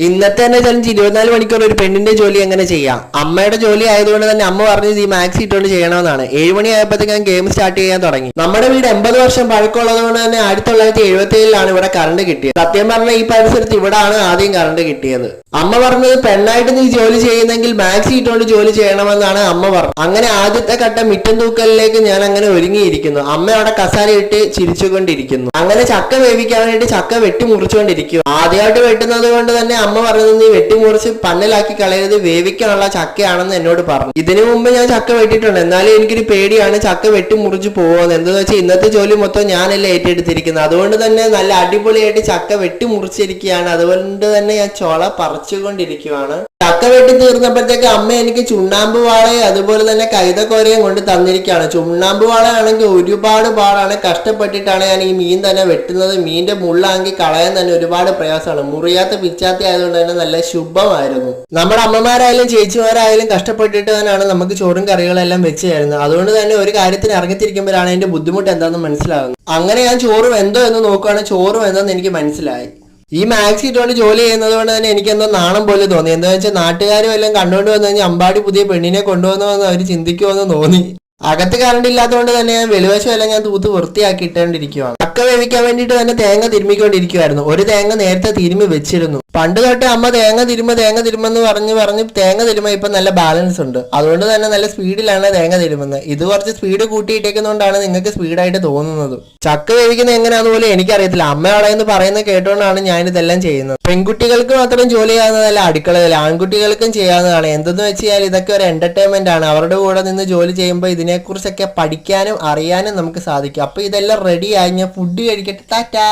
ഇന്നത്തെ തന്നെ ചലഞ്ച് 24 മണിക്കൂർ ഒരു പെണ്ണിന്റെ ജോലി എങ്ങനെ ചെയ്യാം. അമ്മയുടെ ജോലി ആയതുകൊണ്ട് തന്നെ അമ്മ പറഞ്ഞത് ഈ മാക്സി ഇട്ടുകൊണ്ട് ചെയ്യണമെന്നാണ്. 7 മണി ആയപ്പോഴത്തേക്ക് ഞാൻ ഗെയിം സ്റ്റാർട്ട് ചെയ്യാൻ തുടങ്ങി. നമ്മുടെ വീട് 80 വർഷം പഴക്കമുള്ളത് കൊണ്ട് തന്നെ 1977 ഇവിടെ കറണ്ട് കിട്ടിയത്. സത്യം പറഞ്ഞാൽ ഈ പരിസരത്ത് ഇവിടാണ് ആദ്യം കറണ്ട് കിട്ടിയത്. അമ്മ പറഞ്ഞത് പെണ്ണായിട്ട് നീ ജോലി ചെയ്യുന്നെങ്കിൽ മാക്സി ഇട്ടുകൊണ്ട് ജോലി ചെയ്യണമെന്നാണ് അമ്മ പറഞ്ഞത്. അങ്ങനെ ആദ്യത്തെ ഘട്ടം മിറ്റം തൂക്കലിലേക്ക് ഞാൻ അങ്ങനെ ഒരുങ്ങിയിരിക്കുന്നു. അമ്മ അവിടെ കസാര ഇട്ട് ചിരിച്ചുകൊണ്ടിരിക്കുന്നു. അങ്ങനെ ചക്ക വേവിക്കാൻ വേണ്ടിയിട്ട് ചക്ക വെട്ടി മുറിച്ചുകൊണ്ടിരിക്കുന്നു. ആദ്യമായിട്ട് വെട്ടുന്നത് കൊണ്ട് തന്നെ അമ്മ പറഞ്ഞത് നീ വെട്ടിമുറിച്ച് പന്നലാക്കി കളയരുത്, വേവിക്കാനുള്ള ചക്കയാണെന്ന് എന്നോട് പറഞ്ഞു. ഇതിനു മുമ്പ് ഞാൻ ചക്ക വെട്ടിയിട്ടുണ്ട്, എന്നാലും എനിക്കൊരു പേടിയാണ് ചക്ക വെട്ടിമുറിച്ച് പോകുന്നത്. എന്താണെന്ന് വെച്ചാൽ ഇന്നത്തെ ജോലി മൊത്തം ഞാനല്ലേ ഏറ്റെടുത്തിരിക്കുന്നത്. അതുകൊണ്ട് തന്നെ നല്ല അടിപൊളിയായിട്ട് ചക്ക വെട്ടിമുറിച്ചിരിക്കുകയാണ്. അതുകൊണ്ട് തന്നെ ഞാൻ ചൊള പറിച്ചുകൊണ്ടിരിക്കുകയാണ്. ചക്ക വെട്ടി തീർന്നപ്പോഴത്തേക്ക് അമ്മ എനിക്ക് ചുണ്ണാമ്പ് വാളയും അതുപോലെ തന്നെ കൈതക്കോരയും കൊണ്ട് തന്നിരിക്കുകയാണ്. ചുണ്ണാമ്പ് വാളയാണെങ്കിൽ ഒരുപാട് പാടാണ്, കഷ്ടപ്പെട്ടിട്ടാണ് ഞാൻ ഈ മീൻ തന്നെ വെട്ടുന്നത്. മീനിന്റെ മുള്ളാങ്കി കളയാൻ തന്നെ ഒരുപാട് പ്രയാസമാണ്. മുറിയാത്ത പിച്ചാത്തി ആയതുകൊണ്ട് തന്നെ നല്ല ശുഭമായിരുന്നു. നമ്മുടെ അമ്മമാരായാലും ചേച്ചിമാരായാലും കഷ്ടപ്പെട്ടിട്ട് തന്നെയാണ് നമുക്ക് ചോറും കറികളെല്ലാം വെച്ച് തരുന്നത്. അതുകൊണ്ട് തന്നെ ഒരു കാര്യത്തിന് ഇറങ്ങിത്തിരിക്കുമ്പോഴാണ് അതിന്റെ ബുദ്ധിമുട്ട് എന്താണെന്ന് മനസ്സിലാകുന്നത്. അങ്ങനെ ഞാൻ ചോറ് വെന്തോ എന്ന് നോക്കുകയാണ്. ചോറ് വെന്തോന്ന് എനിക്ക് മനസ്സിലായി. ഈ മാക്സി ഇട്ടുകൊണ്ട് ജോലി ചെയ്യുന്നത് കൊണ്ട് തന്നെ എനിക്കെന്തോ നാണം പോലെ തോന്നി. എന്താ വെച്ചാൽ നാട്ടുകാരും എല്ലാം കണ്ടുകൊണ്ട് വന്നു കഴിഞ്ഞാൽ അമ്പാടി പുതിയ പെണ്ണിനെ കൊണ്ടുവന്നുവെന്ന് അവർ ചിന്തിക്കുമെന്ന് തോന്നി. അകത്ത് കറണ്ട് ഇല്ലാത്തതുകൊണ്ട് തന്നെ ഞാൻ വെലുവശം എല്ലാം ഞാൻ തൂത്ത് വൃത്തിയാക്കി ഇട്ടുകൊണ്ടിരിക്കുകയാണ്. ചക്ക വേവിക്കാൻ വേണ്ടിയിട്ട് തന്നെ തേങ്ങ തിരുമ്മിക്കൊണ്ടിരിക്കുവായിരുന്നു. ഒരു തേങ്ങ നേരത്തെ തിരുമ്മി വെച്ചിരുന്നു. പണ്ട് തൊട്ട് അമ്മ തേങ്ങ തിരുമെന്ന് പറഞ്ഞ് തേങ്ങ തിരുമ്മ ഇപ്പൊ നല്ല ബാലൻസ് ഉണ്ട്. അതുകൊണ്ട് തന്നെ നല്ല സ്പീഡിലാണ് തേങ്ങ തിരുമുന്നത്. ഇത് കുറച്ച് സ്പീഡ് കൂട്ടിയിട്ടേക്കുന്നതുകൊണ്ടാണ് നിങ്ങൾക്ക് സ്പീഡായിട്ട് തോന്നുന്നത്. ചക്ക വേവിക്കുന്നത് എങ്ങനെയാണെന്ന് പോലും എനിക്കറിയത്തില്ല. അമ്മ അവിടെ നിന്ന് പറയുന്നത് കേട്ടോണ്ടാണ് ഞാൻ ഇതെല്ലാം ചെയ്യുന്നത്. പെൺകുട്ടികൾക്ക് മാത്രം ജോലി ചെയ്യാവുന്നതല്ല അടുക്കളയിൽ, ആൺകുട്ടികൾക്കും ചെയ്യാവുന്നതാണ്. എന്തെന്ന് വെച്ചാൽ ഇതൊക്കെ ഒരു എന്റർടൈൻമെന്റ് ആണ്. അവരുടെ കൂടെ നിന്ന് ജോലി ചെയ്യുമ്പോൾ ഇതിനെക്കുറിച്ചൊക്കെ പഠിക്കാനും അറിയാനും നമുക്ക് സാധിക്കും. അപ്പൊ ഇതെല്ലാം റെഡി ആയി ഞാൻ ഫുഡ് കഴിക്കട്ടെ. ടാറ്റാ.